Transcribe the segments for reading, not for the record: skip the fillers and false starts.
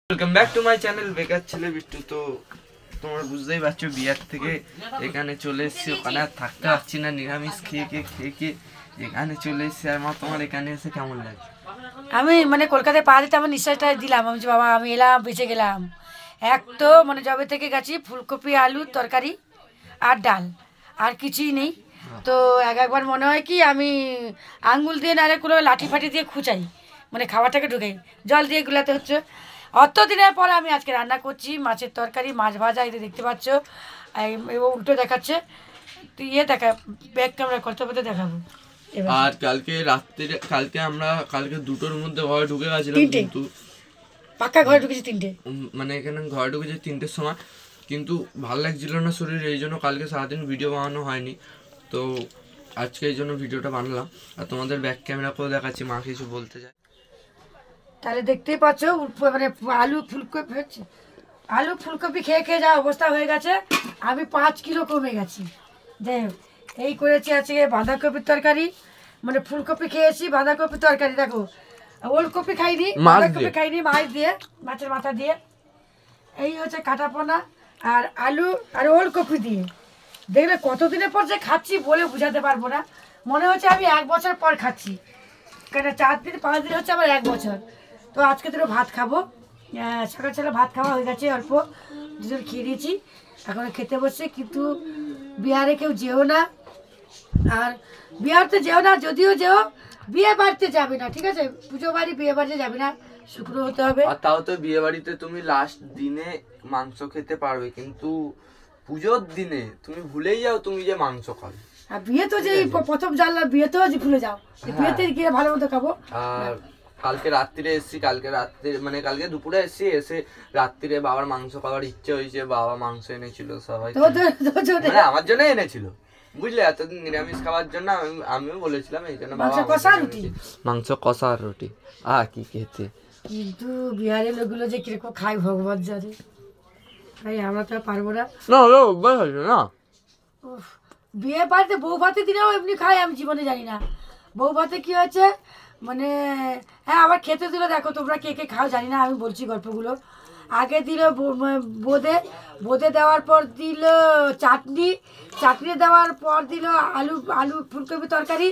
Welcome back to my channel বেকার ছেলে বিট্টু। তো তোমরা বুঝতেই পারছো বিয়ার থেকে এখানে চলে এসেছি, ওখানে আর থাকতে পারছি না, নিরামিষ খেয়ে খেয়ে এখানে চলে এসেছি। আর মা তোমার এখানে এসে কেমন লাগে? আমি কলকাতায় পা দিতে আমার নিঃশ্বাসটা দিলাম। আমি যে বাবা আমি এলাম, বেঁচে গেলাম। এক তো জবে থেকে গেছি, ফুলকপি আলুর তরকারি আর ডাল, আর কিছুই নেই। তো একবার মনে হয় কি আমি আঙ্গুল দিয়ে নাহলে কোনো লাঠি ফাটি দিয়ে খুঁচাই, খাবারটাকে ঢুকাই, জল দিয়ে গুলাতে হচ্ছে। অত দিনের পর আমি আজকে রান্না করছি মাছের তরকারি, মাছ ভাজা। এটা দেখতে পাচ্ছ, উল্টো দেখাচ্ছে। তুই দেখা ব্যাক ক্যামেরা করতে করতে দেখাবো। আর কালকে দুটোর মধ্যে ঘরে ঢুকে গেছিলাম, কিন্তু পাক্কা ঘরে ঢুকেছি তিনটে, এখানে ঘরে ঢুকেছি 3টের সময়, কিন্তু ভালো লাগছিল না শরীর, এই জন্য কালকে সারাদিন ভিডিও বানানো হয়নি। তো আজকে এই জন্য ভিডিওটা বানালাম আর তোমাদের ব্যাক ক্যামেরা করে দেখাচ্ছি। মা কিছু বলতে চায় তাহলে দেখতেই পাচ্ছ, আলু ফুলকপি খেয়ে খেয়ে যা অবস্থা হয়ে গেছে। আমি 5 কিলো কমে গেছি। যাই হোক, এই করেছি আজকে বাঁধাকপির তরকারি, ফুলকপি খেয়েছি, বাঁধাকপির তরকারি। দেখো, ওলকপি খাইনি, বাঁধাকপি খাইনি, মাছের মাথা দিয়ে। এই হচ্ছে কাটাপোনা আর আলু আর ওলকপি দিয়ে। দেখলে কতদিনের পর যে খাচ্ছি বলে বোঝাতে পারবো না। মনে হচ্ছে আমি 1 বছর পর খাচ্ছি, কেন 4 দিন 5 দিন হচ্ছে আমার 1 বছর। তো আজকে তো ভাত খাবো, সকাল ভাত খাওয়া হয়ে গেছে, অল্প দুজন খেয়ে দিয়েছি, এখন খেতে বসছে। কিন্তু বিহারে কেউ যেও না, আর বিহারতে যেও না, যদিও যেও বিয়ে বাড়িতে যাবে না, ঠিক আছে? পুজো বাড়ি বিয়ে বাড়িতে যাবে না, শুক্র হতে হবে। আর তাও তো বিয়ে বাড়িতে তুমি লাস্ট দিনে মাংস খেতে পারবে, কিন্তু পুজোর দিনে তুমি ভুলেই যাও তুমি যে মাংস খাবে। আর বিয়ে তো যে প্রথম জানলাম, বিয়েতেও যে ভুলে যাও, বিয়েতে গিয়ে ভালো মতো খাবো। আর কালকে রাত্রিরে এসেছি, কালকে দুপুরে এসে রাত্রিরে বাবার মাংস খাওয়ার ইচ্ছে হয়েছে, বাবা মাংস এনেছিল সবাই, আমার জন্য এনেছিল, বুঝলে? এতদিন নিরামিষ খাওয়ার জন্য আমিও বলেছিলাম, এই জন্য মাংস কষা আর রুটি। কি খেতে, কিন্তু বিহারের লোকগুলো যে কিরকম খায় ভগবান জানে, তাই আমরা তো পারবো না। না বিয়ে বাড়িতে বউ ভাতে দিলেও এমনি খাই, আমি জীবনে জানি না বউ ভাতে কি হয়েছে। হ্যাঁ, আবার খেতে দিল, দেখো তোমরা কে কে খাও জানি না, আমি বলছি গল্পগুলো। আগে দিল বোঁদে দেওয়ার পর দিল চাটনি দেওয়ার পর দিল আলু ফুলকপি তরকারি,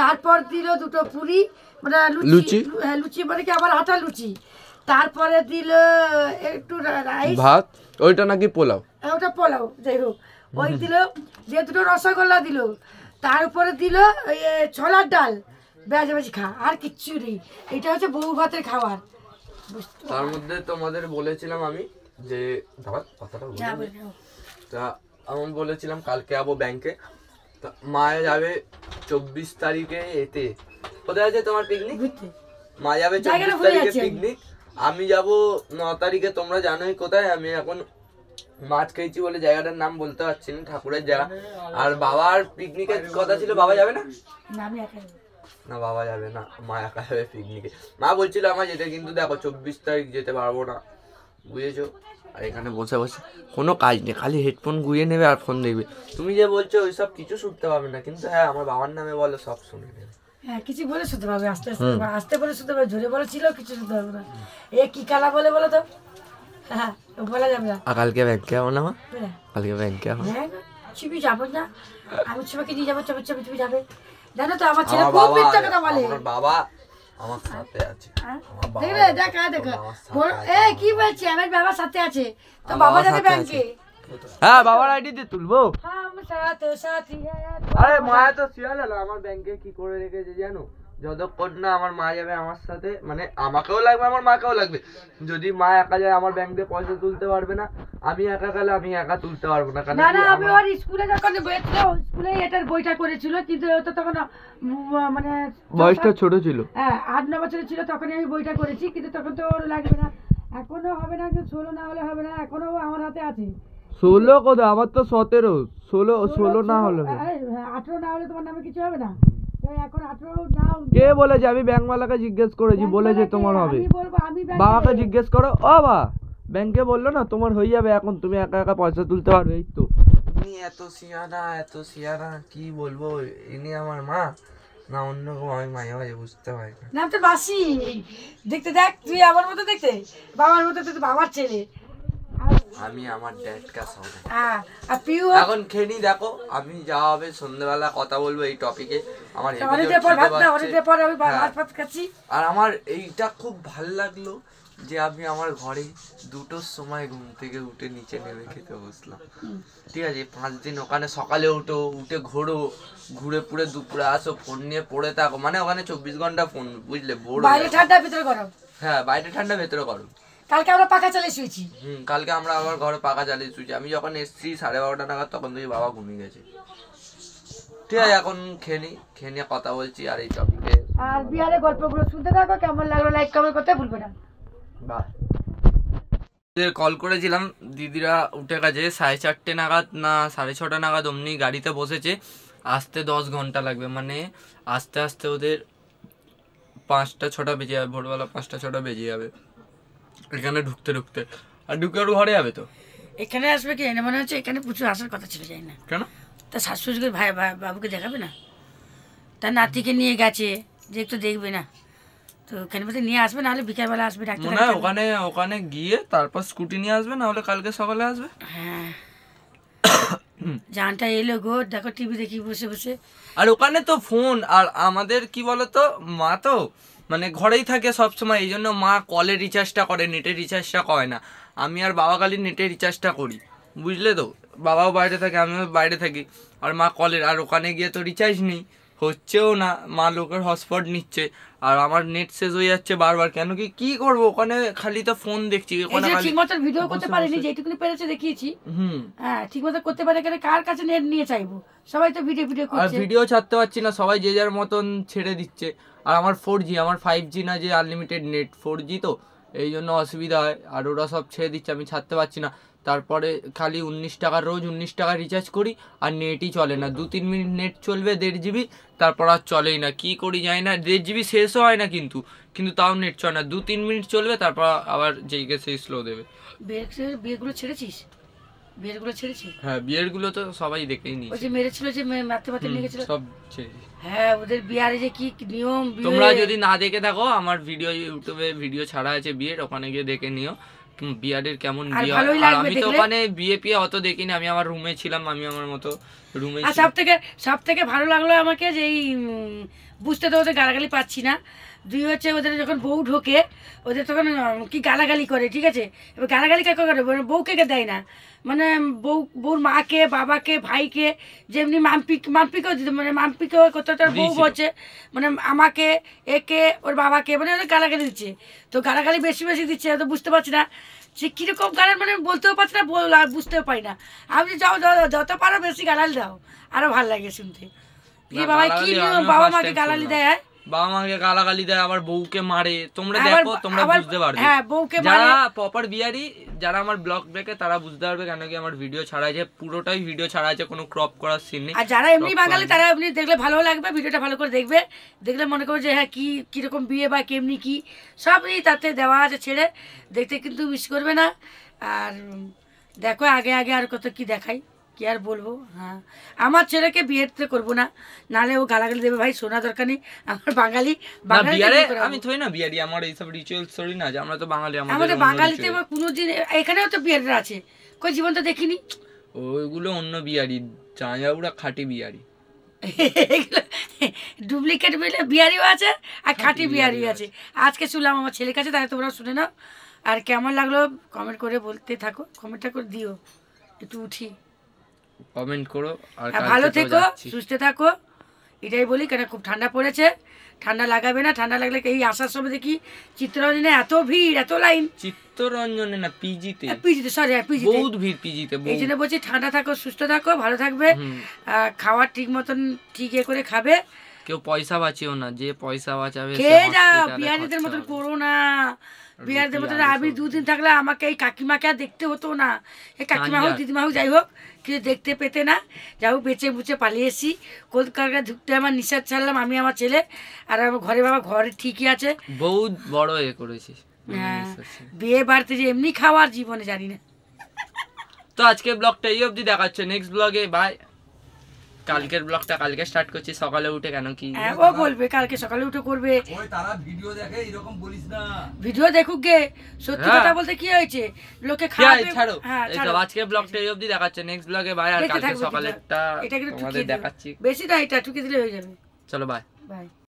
তারপর দিল 2টো পুরি, লুচি, লুচি কি আবার আটা লুচি, তারপরে দিল একটু রাইস, ভাত, ওইটা নাকি পোলাও, ওটা পোলাও, যাই হোক, ওই দিল, দিয়ে 2টো রসগোল্লা দিল, তার উপরে দিল ছোলার ডাল, বেজি খা, আর কিচ্ছু নেই। এটা হচ্ছে বউ ভাতের খাবার। তার মধ্যে তোমাদের বলেছিলাম আমি যে কথাটা তা আমি বলেছিলাম কালকে যাবো ব্যাংকে, মা যাবে 24 তারিখে, এতে কোথায় আছে তোমার পিকনিক, মা যাবে 24 তারিখে পিকনিক, আমি যাব 9 তারিখে। তোমরা জানোই কোথায়, আমি এখন মাছ খেয়েছি বলে জায়গাটার নাম বলতে পারছি না, ঠাকুরের জায়গা। আর বাবার পিকনিকের কথা ছিল, বাবা যাবে না? না, বাবা যাবে না, মা একা যাবে পিকনিকে। মা বলছিল আমার যেতে, কিন্তু দেখো 24 তারিখ যেতে পারবো না, বুঝেছো? আর এখানে বসে বসে কোনো কাজ নেই, খালি হেডফোন গুঁয়ে নেবে আর ফোন দেখবে। তুমি যে বলছো ওইসব কিছু শুনতে পাবে না, কিন্তু হ্যাঁ আমার বাবার নামে বলো, সব শুনে নেবে। হ্যাঁ, কিছু বলে শুনতে পাবে, আস্তে আস্তে বলে শুনতে পাবে, জোরে বলেছিল কিছু শুনতে পাবে না। এ কি কালা বলে বলো তো, হ্যাঁ বলা যাবে না। আর কালকে ব্যাংকে যাবো না মা, কালকে ব্যাংকে যাবো। হ্যাঁ, তুমি যাবো না, আমি তোমাকে নিয়ে যাবো, তুমি যাবে। জানো তো আমার ছেলে খুব মিথ্যা কথা বলে। বাবা আমার সাথে আছে, দেখবে, দেখো এই কি বলছি, আমার বাবার সাথে আছে, তো বাবা যাবে ব্যাংকে। হ্যাঁ, বাবার আইডি দিয়ে তুলবো। আরে মায়া তো শিয়াল হলো, আমার ব্যাংকে কি করে রেখেছে জানো? যতক্ষণ না আমার মা যাবে আমার সাথে, আমাকেও লাগবে, আমার মাকেও লাগবে। যদি মা একা যায় আমার ব্যাংকে পয়সা তুলতে পারবে না, আমি একা গেলে আমি একা তুলতে পারবো না। না না, আমি ওর স্কুলে যখন স্কুলে এটার বইটা করেছিল, কিন্তু ও তো তখন বয়সটা ছোট ছিল, হ্যাঁ 8-9 বছরের ছিল, তখনই আমি বইটা করেছি, কিন্তু তখন তো ওর লাগবে না, এখনো হবে না, 16 না হলে হবে না, এখনো আমার হাতে আছে। 16 কোথায়, আমার তো 17, 16 না হলে, 18 না হলে তোমার নামে কিছু হবে না। এখন 18 নাও, কে বলেছে? আমি ব্যাংকওয়ালাকে জিজ্ঞেস করেছি, বলেছে তোমার হবে। বাবাকে জিজ্ঞেস করো, ও বা ব্যাংকে বললো না তোমার হয়ে যাবে, এখন তুমি একা একা পয়সা তুলতে পারবে। এই তো এত সিয়ানা কি বলবো, ইনি আমার মা, না অন্য কেউ আমি মাঝে মাঝে বুঝতে পারি না। নাম তো মাসি, দেখতে দেখ তুই আমার মতো দেখতে, বাবার মতো, তুই তো বাবার ছেলে। আমি আমার ড্যাড কা সব। হ্যাঁ, আর পিউ এখন খেনি দেখো, আমি যাওয়া হবে সন্ধ্যাবেলা কথা বলবো এই টপিকে। আমার অনেকদিন পর ভাত না, অনেকদিন পর আমি ভাত ভাত খাচ্ছি। আর আমার এইটা খুব ভাল লাগলো যে আমি আমার ঘরে 2টোর সময় ঘুম থেকে উঠে নিচে নেমে খেতে বসলাম। ঠিক আছে, 5 দিন ওখানে সকালে উঠে ঘোরো, ঘুরে পুরে দুপুরে আসো, ফোন নিয়ে পড়ে থাকো, মানে ওখানে 24 ঘন্টা ফোন, বুঝলে? বোর বাইরে ঠান্ডা ভিতরে গরম। হ্যাঁ, বাইরে ঠান্ডা ভেতরে গরম। কালকে আমরা পাখা চালিয়ে শুয়েছি। কালকে আমরা আবার ঘরে পাখা চালিয়ে শুয়েছি। আমি যখন এসছি 12:30 নাগাদ, তখন তুই বাবা ঘুমিয়ে গেছে। ঠিক আছে, এখন খেয়ে নিয়ে কথা বলছি আর এই টপিকে। আর বিহারের গল্পগুলো শুনতে থাকো, কেমন লাগলো লাইক কমেন্ট করতে ভুলবে না। কল করেছিলাম, দিদিরা উঠে গেছে 4:30 নাগাদ না 6:30 নাগাদ, অমনি গাড়িতে বসেছে। আসতে 10 ঘন্টা লাগবে, মানে আস্তে আস্তে ওদের 5টা-6টা বেজে যাবে, ভোরবেলা 5টা-6টা বেজে যাবে এখানে ঢুকতে ঢুকতে। আর ঢুকে ওর ঘরে যাবে তো। এখানে আসবে কি মনে হচ্ছে, এখানে প্রচুর আসার কথা ছিল, যাই না কেন? তা শাশুড়িকে ভাই বাবুকে দেখাবে না, তার নাতিকে নিয়ে গেছে যে একটু দেখবে না, তো ওখানে বলতে নিয়ে আসবে, নাহলে বিকালবেলা আসবে ডাক্তার। মনে হয় ওখানে গিয়ে তারপর স্কুটি নিয়ে আসবে, না হলে কালকে সকালে আসবে। হ্যাঁ, জানটা এলো গো, দেখো টিভি দেখি বসে বসে। আর ওখানে তো ফোন, আর আমাদের কি বলতো, মা তো মানে ঘরেই থাকে সব সময়, এই জন্য মা কলের রিচার্জটা করে, নেটের রিচার্জটা করে না। আমি আর বাবা খালি নেটের রিচার্জটা করি, বুঝলে তো? বাবাও বাইরে থাকে, আমিও বাইরে থাকি, আর মা কলের। আর ওখানে গিয়ে তো রিচার্জ নেই, হচ্ছেও না, মা লোকের হটস্পট নিচ্ছে, আর আমার নেট শেষ হয়ে যাচ্ছে বারবার। কেন কি করবো, ওখানে খালি তো ফোন দেখছি। ওখানে ঠিক মতো ভিডিও করতে পারিনি, যেটুকুনি পেরেছে দেখিয়েছি। হ্যাঁ, ঠিক মতো করতে পারে, কার কাছে নেট নিয়ে চাইবো, সবাই তো ভিডিও আর করছে। ভিডিও ছাড়তে পারছি না, সবাই যে যার মতন ছেড়ে দিচ্ছে। আর আমার 4G, আমার 5G না, যে আনলিমিটেড নেট, 4G তো, এই জন্য অসুবিধা হয়। আর ওরা সব ছেড়ে দিচ্ছে, আমি ছাড়তে পারছি না। তারপরে খালি 19 টাকার, রোজ 19 টাকা রিচার্জ করি, আর নেটই চলে না। 2-3 মিনিট নেট চলবে, 1.5 GB, তারপর আর চলেই না। কি করি জানি না, 1.5 GB শেষও হয় না, কিন্তু তাও নেট চলে না। 2-3 মিনিট চলবে, তারপর আবার যেই গেছে স্লো দেবে। বিয়েগুলো ছেড়েছিস? বিয়েগুলো ছেড়েছি। হ্যাঁ, বিয়ের গুলো তো সবাই দেখেই নি, ওই যে মেরেছিল, যে মারতে মারতে নিয়ে গেছিল, সব ছেড়েছি। হ্যাঁ, ওদের বিয়ারে যে কি নিয়ম। তোমরা যদি না দেখে থাকো, আমার ভিডিও ইউটিউবে ভিডিও ছাড়া আছে বিয়ের, ওখানে গিয়ে দেখে নিও বিয়ারের কেমন বিয়ে হয়। আর আমি তো ওখানে বিয়ে পিয়ে অত দেখিনি, আমি আমার রুমে ছিলাম, আমি আমার মতো রুমে। আর সব থেকে ভালো লাগলো আমাকে যে এই বুঝতে তো ওদের গালাগালি পাচ্ছি না। দুই হচ্ছে ওদের যখন বউ ঢোকে, ওদের তখন কি গালাগালি করে, ঠিক আছে? এবার গালাগালি কাকে করে, বউকে দেয় না, মানে বউর মাকে, বাবাকে, ভাইকে, যেমনি মাম্পিকেও দিত, মানে মাম্পিকেও কত তার বউ বলছে, মানে আমাকে, একে, ওর বাবাকে, মানে ওদের গালাগালি দিচ্ছে। তো গালাগালি বেশি বেশি দিচ্ছে, তো বুঝতে পারছি না সে কীরকম গালার, মানে বলতেও পারছি না, বুঝতেও পারি না। আমি যাও যত পারো বেশি গালালি দাও, আরো ভালো লাগে শুনতে। কি বাবা, কি বাবা মাকে গালালি দেয়, বাবা মাকে গালাগালি দেয়, আবার বউকে মারে। তোমরা দেখো, তোমরা বুঝতে পারবে। হ্যাঁ, বউকে যারা প্রপার বিয়ারি, যারা আমার ব্লগ দেখে, তারা বুঝতে পারবে। কেন কি আমার ভিডিও ছাড়া আছে, পুরোটাই ভিডিও ছাড়া আছে, কোনো ক্রপ করার সিন নেই। আর যারা এমনি বাঙালি, তারা এমনি দেখলে ভালো লাগবে, ভিডিওটা ভালো করে দেখবে, দেখলে মনে করো যে হ্যাঁ কিরকম বিয়ে বা কেমনি কি, সবই তাতে দেওয়া আছে, ছেড়ে দেখতে কিন্তু মিস করবে না। আর দেখো আগে আর কত কি দেখাই, কি আর বলবো। হ্যাঁ, আমার ছেলেকে বিয়েতে করবো না, নাহলে ও গালাগালি দেবে। ভাই শোনা দরকার নেই, আমার বাঙালি। আমি থই না বিয়ারি, আমার এইসব রিচুয়ালস থরি না, যে আমরা তো বাঙালি, আমাদের বাঙালিতে কোনোদিন, এখানেও তো বিয়েটা আছে, কই জীবন তো দেখিনি। ওইগুলো অন্য বিয়ারি, চাঁজাউরা খাঁটি বিয়ারি। ডুপ্লিকেট বিয়ারিও আছে আর খাঁটি বিয়ারিও আছে। আজকে শুনলাম আমার ছেলের কাছে, তাই তোমরা শুনে নাও। আর কেমন লাগলো কমেন্ট করে বলতে থাকো, কমেন্টটা করে দিও, একটু উঠি, কমেন্ট করো। আর ভালো থেকো, সুস্থ থাকো, এটাই বলি। কেন খুব ঠান্ডা পড়েছে, ঠান্ডা লাগাবে না। ঠান্ডা লাগলে এই আসার সময় দেখি চিত্তরঞ্জনে এত ভিড়, এত লাইন। চিত্তরঞ্জনে না, পিজিতে, সরি পিজিতে বহুত ভিড়, পিজিতে। এই জন্য বলছি ঠান্ডা থাকো, সুস্থ থাকো, ভালো থাকবে। খাওয়ার ঠিক মতন ঠিক করে খাবে, কেউ পয়সা বাঁচিও না, যে পয়সা বাঁচাবে খেয়ে যাও। বিহারিদের মতন করো না, বিহারিদের মতন। আমি 2 দিন থাকলে আমাকে এই কাকিমাকে আর দেখতে হতো না। এই কাকিমা হোক, দিদিমা হোক, যাই হোক, কিছু দেখতে পেতে না। যাই হোক, বেঁচে বুঝে পালিয়ে এসি। কলকাতা ঢুকতে আমার নিঃশ্বাস ছাড়লাম, আমি আমার ছেলে। আর আমার ঘরে বাবা ঘরে ঠিকই আছে, বহুত বড় করেছিস। হ্যাঁ, বিয়ে বাড়িতে যে এমনি খাওয়ার জীবনে জানি না। তো আজকে ব্লগটা এই অবধি দেখাচ্ছে, নেক্সট ব্লগে বাই। কালকের ব্লগটা কালকে স্টার্ট করছি সকালে উঠে, কেন কি হ্যাঁ ও বলবে কালকে সকালে উঠে করবে। ওই তারা ভিডিও দেখে এরকম বলিস না। ভিডিও দেখুক গে, সত্যি হ্যাঁ। কথা বলতে কি হয়েছে লোকে কি হয়, খাবে। ছাড়ো হ্যাঁ এই ছাড়ো। তো আজকে ব্লগটা এই অবধি দেখাচ্ছে, নেক্সট ব্লগে বাই। আর দেখতে কালকে থাকবে সকালেরটা এটা কিন্তু তোমাদের ঠুকিয়ে দেবে। দেখাচ্ছি। বেশি না, এটা ঠুকিয়ে দিলে হয়ে যাবে। চলো বাই। বাই।